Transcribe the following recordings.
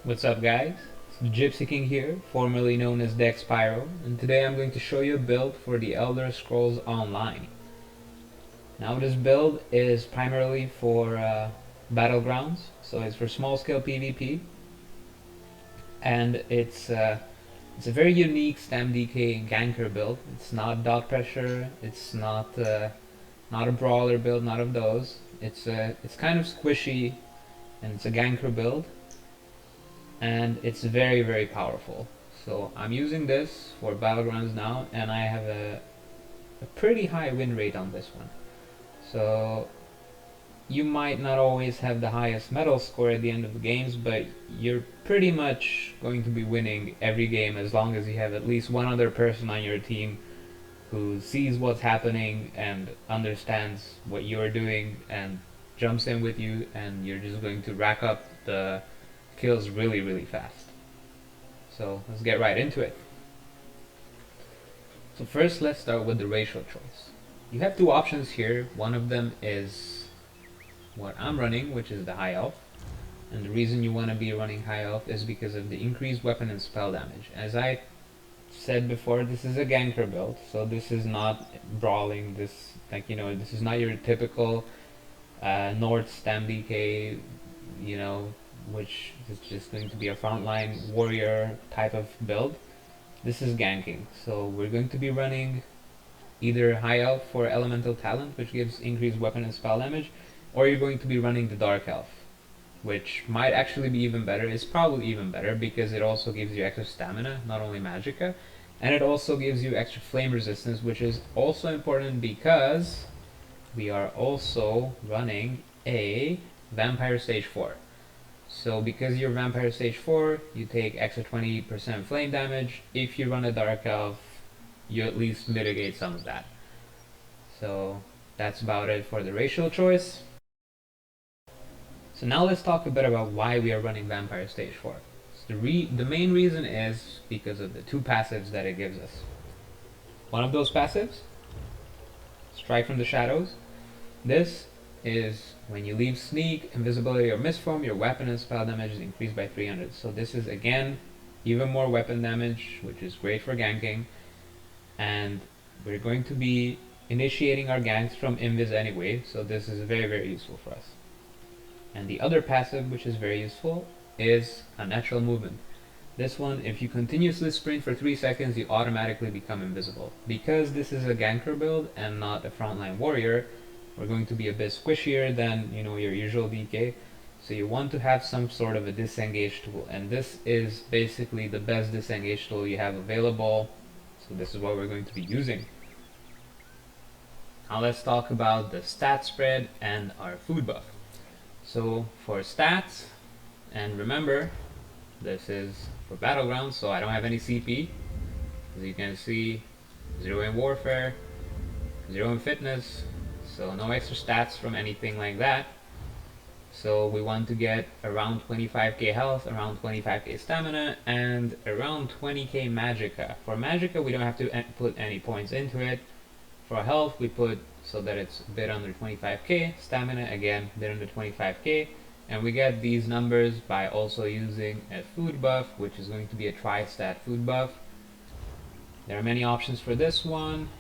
What's up guys? It's the Gypsy King here, formerly known as Dex Pyro, and today I'm going to show you a build for the Elder Scrolls Online. Now this build is primarily for Battlegrounds, so it's for small scale PvP, and it's a very unique Stamdk Ganker build. It's not dot pressure, it's not a brawler build, not of those. It's kind of squishy, and it's a Ganker build. And it's very powerful. So I'm using this for Battlegrounds now, and I have a pretty high win rate on this one. So you might not always have the highest medal score at the end of the games, but you're pretty much going to be winning every game as long as you have at least one other person on your team who sees what's happening and understands what you're doing and jumps in with you, and you're just going to rack up the kills really fast. So let's get right into it. So first let's start with the racial choice. You have two options here. One of them is what I'm running, which is the high elf. And the reason you want to be running high elf is because of the increased weapon and spell damage. As I said before, this is a ganker build, so this is not brawling. This is not your typical North Stamdk, which is just going to be a frontline warrior type of build. This is ganking, so we're going to be running either high elf for elemental talent, which gives increased weapon and spell damage, or you're going to be running the dark elf, which might actually be even better. It's probably even better because it also gives you extra stamina, not only magicka, and it also gives you extra flame resistance, which is also important because we are also running a vampire stage 4. So because you're Vampire Stage 4, you take extra 20% flame damage. If you run a Dark Elf, you at least mitigate some of that. So that's about it for the racial choice. So now let's talk a bit about why we are running Vampire Stage 4. So the main reason is because of the two passives that it gives us. One of those passives, Strike from the Shadows. This is when you leave sneak, invisibility, or misform, your weapon and spell damage is increased by 300. So this is again even more weapon damage, which is great for ganking. And we're going to be initiating our ganks from invis anyway, so this is very useful for us. And the other passive, which is very useful, is unnatural movement. This one, if you continuously sprint for 3 seconds, you automatically become invisible. Because this is a ganker build and not a frontline warrior, we're going to be a bit squishier than your usual DK, so you want to have some sort of a disengage tool, and this is basically the best disengage tool you have available, so this is what we're going to be using. Now let's talk about the stat spread and our food buff. So for stats, and remember this is for Battlegrounds, so I don't have any CP. As you can see, 0 in warfare, 0 in fitness, so no extra stats from anything like that. So we want to get around 25k health, around 25k stamina, and around 20k magicka. For magicka we don't have to put any points into it. For health we put so that it's a bit under 25k, stamina again a bit under 25k, and we get these numbers by also using a food buff, which is going to be a tri-stat food buff. There are many options for this one.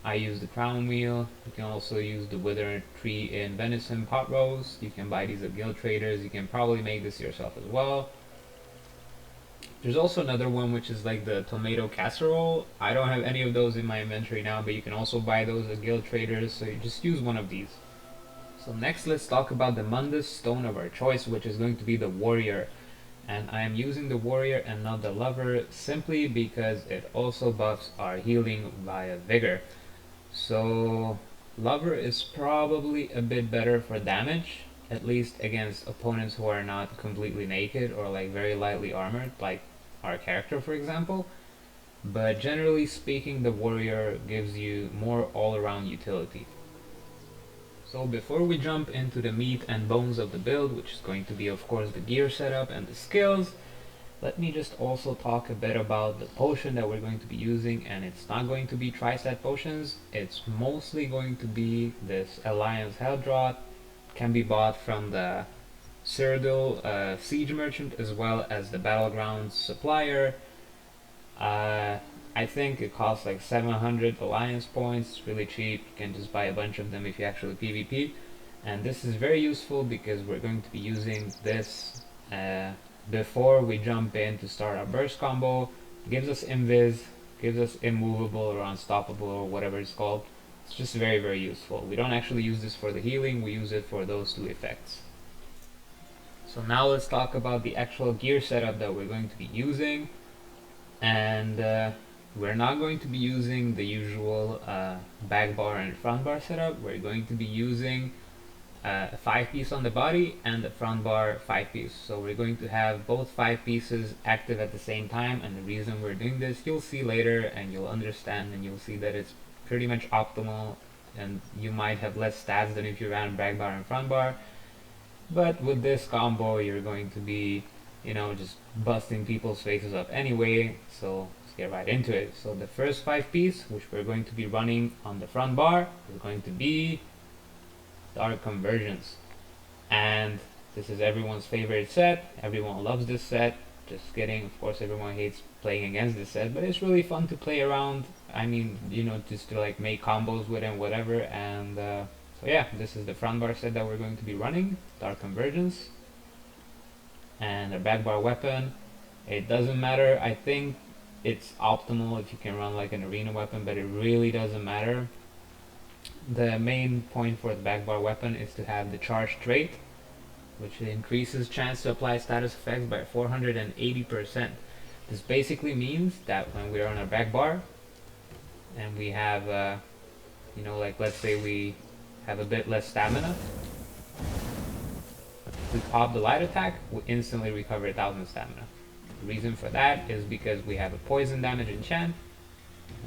I use the crown wheel. You can also use the wither tree in venison pot roast. You can buy these at guild traders. You can probably make this yourself as well. There's also another one which is like the tomato casserole. I don't have any of those in my inventory now, but you can also buy those at guild traders, so you just use one of these. So next let's talk about the Mundus stone of our choice, which is going to be the warrior. And I am using the warrior and not the lover simply because it also buffs our healing via vigor. So lover is probably a bit better for damage, at least against opponents who are not completely naked or like very lightly armored, like our character for example. But generally speaking, the warrior gives you more all-around utility. So before we jump into the meat and bones of the build, which is going to be of course the gear setup and the skills, let me just also talk a bit about the potion that we're going to be using, and it's not going to be tri-stat potions. It's mostly going to be this Alliance Helldraught. Can be bought from the Cyrodiil Siege Merchant, as well as the Battlegrounds Supplier. I think it costs like 700 Alliance points. It's really cheap. You can just buy a bunch of them if you actually PvP. And this is very useful because we're going to be using this before we jump in to start our burst combo. It gives us invis, gives us immovable or unstoppable or whatever it's called. It's just very, very useful. We don't actually use this for the healing, we use it for those two effects. So now let's talk about the actual gear setup that we're going to be using. And we're not going to be using the usual back bar and front bar setup. We're going to be using a 5-piece on the body and the front bar 5-piece. So we're going to have both 5 pieces active at the same time, and the reason we're doing this you'll see later and you'll understand, and you'll see that it's pretty much optimal, and you might have less stats than if you ran back bar and front bar. But with this combo you're going to be, you know, just busting people's faces up anyway, so let's get right into it. So the first 5-piece, which we're going to be running on the front bar, is going to be Dark Convergence. And this is everyone's favorite set. Everyone loves this set. Just kidding, of course everyone hates playing against this set, but it's really fun to play around. I mean, you know, just to like make combos with and whatever. And so yeah, this is the front bar set that we're going to be running, Dark Convergence. And our back bar weapon, it doesn't matter. I think it's optimal if you can run like an arena weapon, but it really doesn't matter. The main point for the back bar weapon is to have the charge trait, which increases chance to apply status effects by 480%. This basically means that when we're on our back bar and we have you know, like let's say we have a bit less stamina, we pop the light attack, we instantly recover 1000 stamina. The reason for that is because we have a poison damage enchant.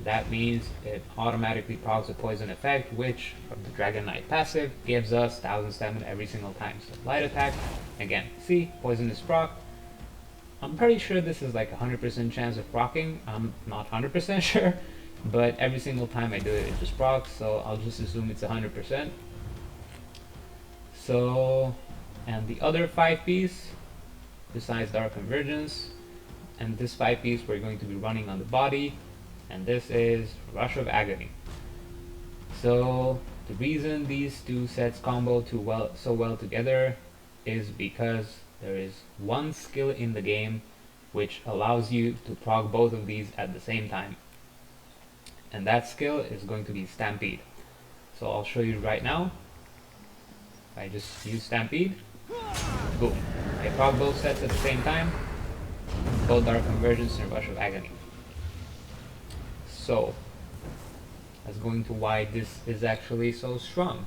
That means it automatically procs a poison effect, which from the Dragon Knight passive gives us 1000 stamina every single time. So light attack, again, see, poison is proc. I'm pretty sure this is like 100% chance of proccing. I'm not 100% sure, but every single time I do it, it just procs, so I'll just assume it's 100%. So, and the other 5-piece, besides Dark Convergence, and this 5-piece we're going to be running on the body, and this is Rush of Agony. So the reason these two sets combo so well together is because there is one skill in the game which allows you to proc both of these at the same time, and that skill is going to be Stampede. So I'll show you right now. I just use Stampede, boom, I proc both sets at the same time, both Dark Convergence and Rush of Agony. So let's go into why this is actually so strong.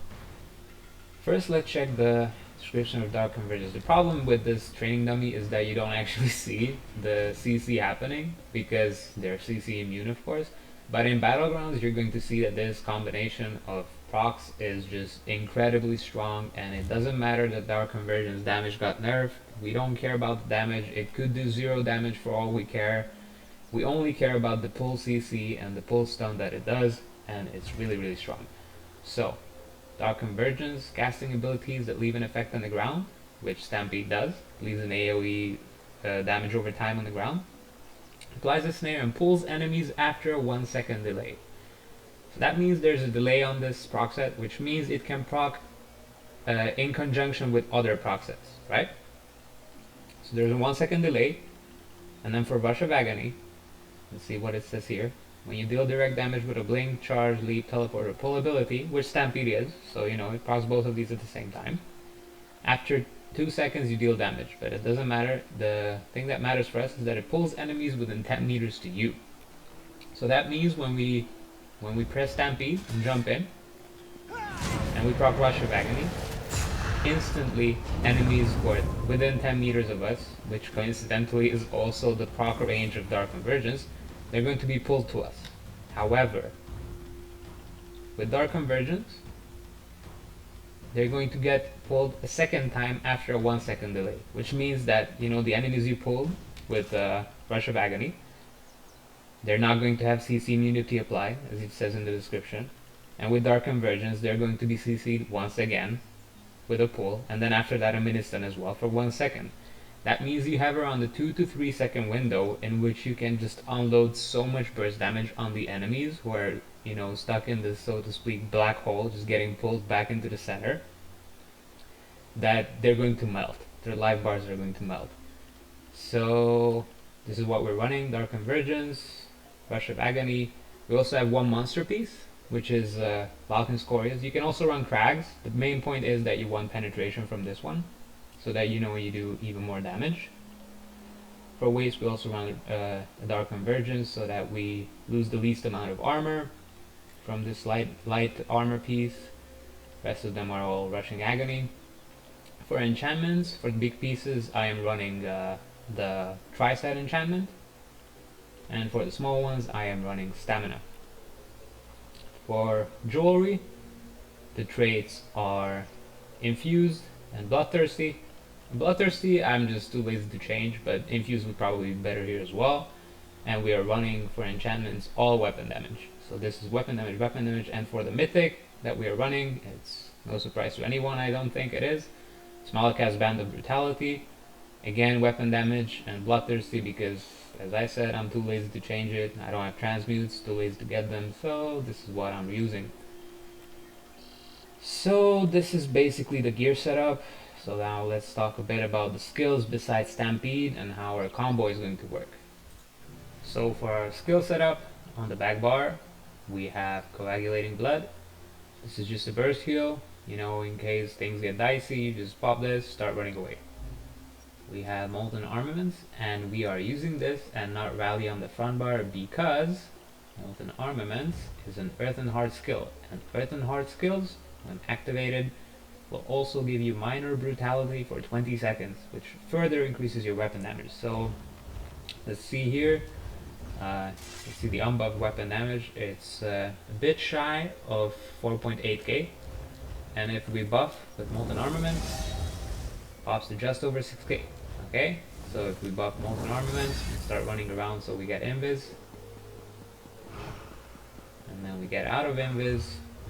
First, let's check the description of Dark Convergence. The problem with this training dummy is that you don't actually see the CC happening because they're CC immune, of course. But in Battlegrounds, you're going to see that this combination of procs is just incredibly strong, and it doesn't matter that Dark Convergence damage got nerfed. We don't care about the damage. It could do 0 damage for all we care. We only care about the pull CC and the pull stun that it does, and it's really, really strong. So, Dark Convergence, casting abilities that leave an effect on the ground, which Stampede does, leaves an AOE damage over time on the ground. Applies a snare and pulls enemies after a 1-second delay. So that means there's a delay on this proc set, which means it can proc in conjunction with other proc sets, right? So there's a 1-second delay, and then for Rush of Agony, let's see what it says here. When you deal direct damage with a blink, charge, leap, teleport, or pull ability, which Stampede is, so you know, it procs both of these at the same time. After 2 seconds you deal damage, but it doesn't matter. The thing that matters for us is that it pulls enemies within 10 meters to you. So that means when we press Stampede and jump in, and we proc Rush of Agony, instantly enemies who are within 10 meters of us, which coincidentally is also the proc range of Dark Convergence, they're going to be pulled to us. However, with Dark Convergence, they're going to get pulled a second time after a 1-second delay, which means that, you know, the enemies you pulled with Rush of Agony, they're not going to have CC immunity apply, as it says in the description, and with Dark Convergence, they're going to be CC'd once again, with a pull, and then after that a mini stun as well for 1 second. That means you have around a 2 to 3 second window in which you can just unload so much burst damage on the enemies who are, you know, stuck in this, so to speak, black hole, just getting pulled back into the center, that they're going to melt. Their life bars are going to melt. So this is what we're running: Dark Convergence, Rush of Agony. We also have one monster piece, which is Balkan Scorias. You can also run Crags. The main point is that you want penetration from this one, so that you know you do even more damage. For waste, we also run a Dark Convergence, so that we lose the least amount of armor from this light armor piece. Rest of them are all Rushing Agony. For enchantments, for the big pieces, I am running the Tri-Stat enchantment, and for the small ones, I am running Stamina. For jewelry, the traits are Infused and Bloodthirsty. Bloodthirsty, I'm just too lazy to change, but Infused would probably be better here as well. And we are running for enchantments all weapon damage. So this is weapon damage, and for the mythic that we are running, it's no surprise to anyone, I don't think it is. Smalak's Band of Brutality. Again, weapon damage and Bloodthirsty, because, as I said, I'm too lazy to change it. I don't have transmutes, too lazy to get them, so this is what I'm using. So this is basically the gear setup. So now let's talk a bit about the skills besides Stampede and how our combo is going to work. So for our skill setup, on the back bar, we have Coagulating Blood. This is just a burst heal. You know, in case things get dicey, you just pop this, start running away. We have Molten Armaments, and we are using this and not Rally on the front bar because Molten Armaments is an Earth and Heart skill, and Earth and Heart skills, when activated, will also give you minor brutality for 20 seconds, which further increases your weapon damage. So let's see here. Let's see the unbuffed weapon damage. It's a bit shy of 4.8k, and if we buff with Molten Armaments, pops to just over 6k. Okay, so if we buff Molten Armaments and start running around, so we get Invis, and then we get out of Invis,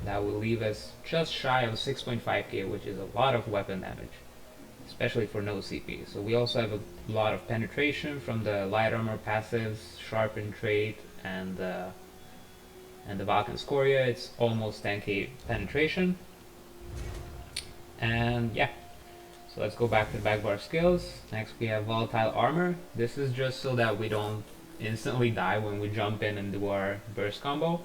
that will leave us just shy of 6.5k, which is a lot of weapon damage, especially for no CP. So we also have a lot of penetration from the light armor passives, Sharpen trait, and the Balkan Scoria. It's almost 10k penetration. And yeah, so let's go back to the back bar skills. Next we have Volatile Armor. This is just so that we don't instantly die when we jump in and do our burst combo.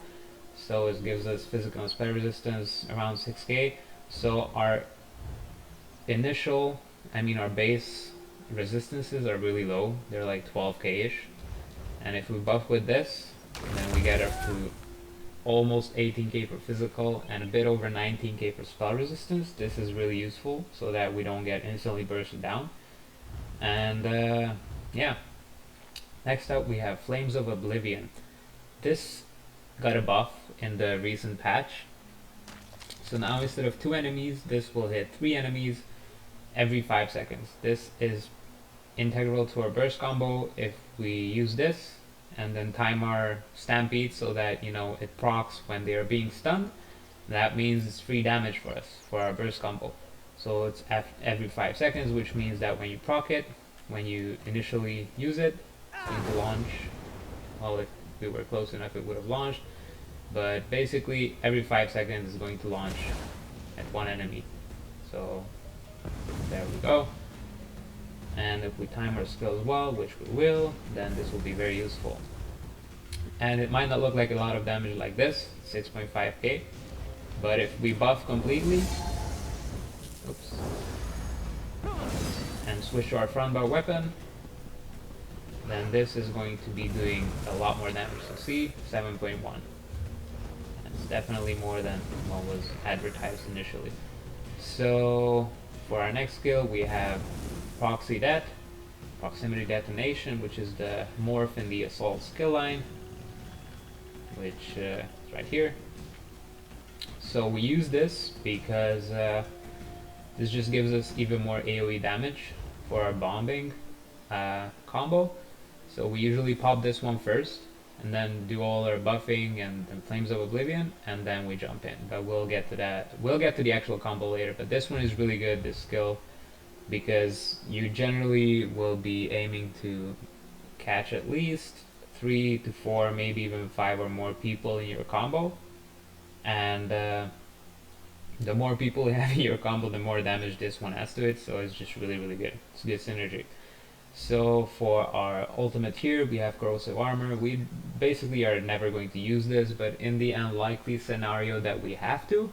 So it gives us physical and spell resistance around 6k. So our our base resistances are really low. They're like 12k-ish. And if we buff with this, then we get up to almost 18k for physical and a bit over 19k for spell resistance. This is really useful so that we don't get instantly bursted down. And yeah. Next up we have Flames of Oblivion. This got a buff in the recent patch. So now instead of 2 enemies, this will hit 3 enemies every 5 seconds. This is integral to our burst combo. If we use this and then time our Stampede so that, you know, it procs when they are being stunned, that means it's free damage for us for our burst combo. So it's every 5 seconds, which means that when you proc it, when you initially use it, it's going to launch. Well, if we were close enough, it would have launched. But basically, every 5 seconds is going to launch at one enemy. So there we go. And if we time our skills well, which we will, then this will be very useful. And it might not look like a lot of damage like this, 6.5k, but if we buff completely, oops, and switch to our front bar weapon, then this is going to be doing a lot more damage. So see, 7.1. It's definitely more than what was advertised initially. So for our next skill, we have Proximity Detonation, which is the morph in the Assault skill line, which is right here. So we use this because this just gives us even more AOE damage for our bombing combo. So we usually pop this one first, and then do all our buffing and Flames of Oblivion, and then we jump in. But we'll get to that. We'll get to the actual combo later. But this one is really good, this skill, because you generally will be aiming to catch at least 3 to 4, maybe even 5 or more people in your combo, and the more people you have in your combo, the more damage this one has to it, so it's just really, really good. It's good synergy. So for our ultimate here, we have corrosive armor. We basically are never going to use this, but in the unlikely scenario that we have to,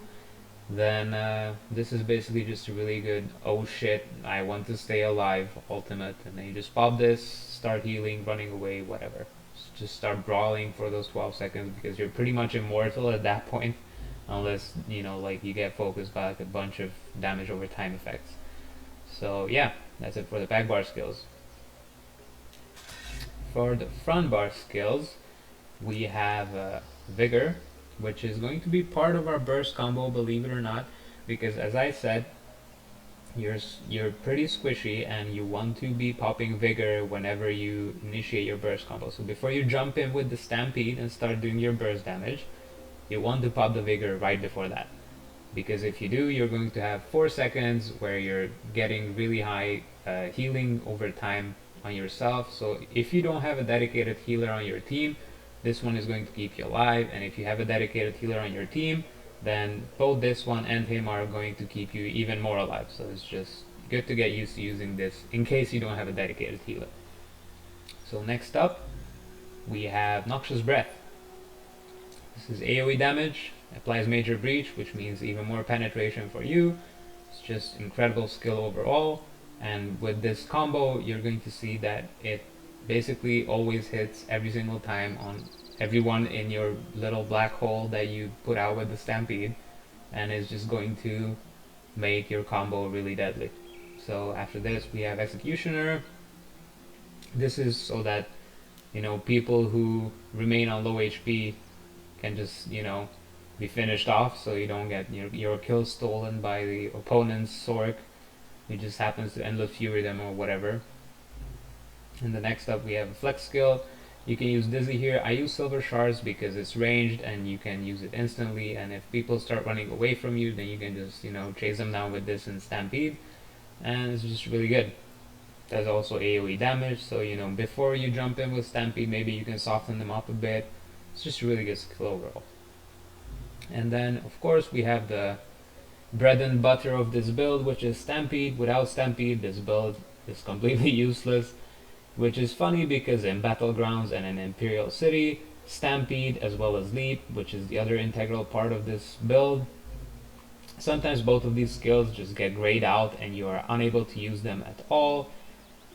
then this is basically just a really good, oh shit, I want to stay alive ultimate, and then you just pop this, start healing, running away, whatever. Just start brawling for those 12 seconds, because you're pretty much immortal at that point, unless, you know, like you get focused by like a bunch of damage over time effects. So yeah, that's it for the back bar skills. For the front bar skills, we have Vigor, which is going to be part of our burst combo, believe it or not, because as I said, you're pretty squishy and you want to be popping Vigor whenever you initiate your burst combo. So before you jump in with the Stampede and start doing your burst damage, you want to pop the Vigor right before that, because if you do, you're going to have 4 seconds where you're getting really high healing over time on yourself. So if you don't have a dedicated healer on your team, this one is going to keep you alive, and if you have a dedicated healer on your team, then both this one and him are going to keep you even more alive. So it's just good to get used to using this in case you don't have a dedicated healer. So next up, we have Noxious Breath. This is AOE damage, applies major breach, which means even more penetration for you. It's just incredible skill overall, and with this combo you're going to see that it basically always hits every single time on everyone in your little black hole that you put out with the Stampede, and is just going to make your combo really deadly. So after this we have Executioner. This is so that, you know, people who remain on low HP can just, you know, be finished off, so you don't get your kills stolen by the opponent's Sork who just happens to endless fury them or whatever. And the next up we have a flex skill. You can use Dizzy here. I use Silver Shards because it's ranged and you can use it instantly, and if people start running away from you, then you can just, you know, chase them down with this and Stampede, and it's just really good. There's also AOE damage, so, you know, before you jump in with Stampede, maybe you can soften them up a bit. It's just a really good skill overall. And then of course we have the bread and butter of this build, which is Stampede. Without Stampede, this build is completely useless, which is funny because in Battlegrounds and in Imperial City, Stampede as well as Leap, which is the other integral part of this build, sometimes both of these skills just get grayed out and you are unable to use them at all,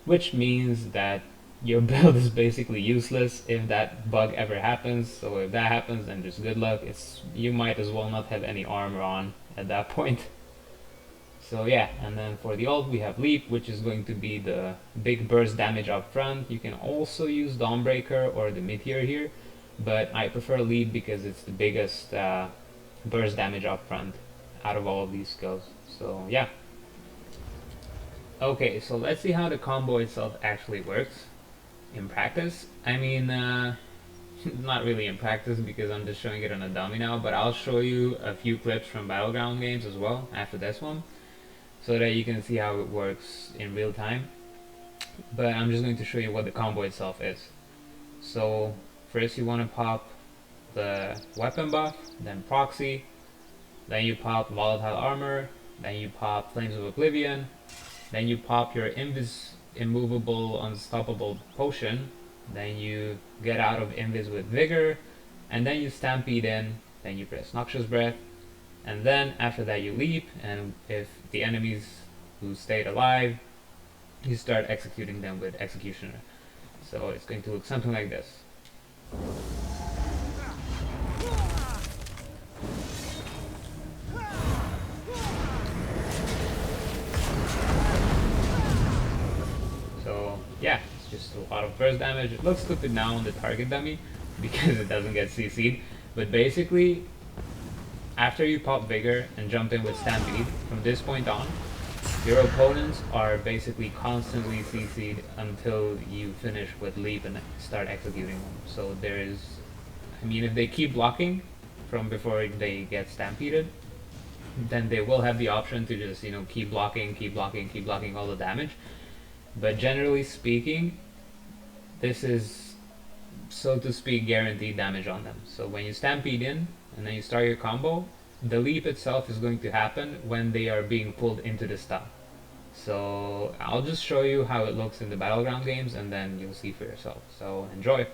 which means that your build is basically useless if that bug ever happens. So if that happens, then just good luck. You might as well not have any armor on at that point. So yeah, and then for the ult we have Leap, which is going to be the big burst damage up front. You can also use Dawnbreaker or the Meteor here, but I prefer Leap because it's the biggest burst damage up front out of all of these skills. So yeah. Okay, so let's see how the combo itself actually works in practice. I mean, not really in practice because I'm just showing it on a dummy now, but I'll show you a few clips from Battleground games as well after this one, so that you can see how it works in real time. But I'm just going to show you what the combo itself is. So first you want to pop the weapon buff, then proxy, then you pop volatile armor, then you pop Flames of Oblivion, then you pop your immovable unstoppable potion, then you get out of invis with Vigor, and then you Stampede in, then you press Noxious Breath, and then after that you Leap, and if the enemies who stayed alive, you start executing them with Executioner. So it's going to look something like this. Yeah, it's just a lot of burst damage. It looks stupid now on the target dummy because it doesn't get CC'd, but basically after you pop Vigor and jump in with Stampede, from this point on Your opponents are basically constantly CC'd until you finish with leap and start executing them. So there's, I mean, if they keep blocking from before they get stampeded, then they will have the option to just, you know, keep blocking, keep blocking, keep blocking all the damage. But generally speaking, this is, so to speak, guaranteed damage on them. So when you stampede in and then you start your combo, the leap itself is going to happen when they are being pulled into the stun. So I'll just show you how it looks in the Battleground games and then you'll see for yourself. So enjoy!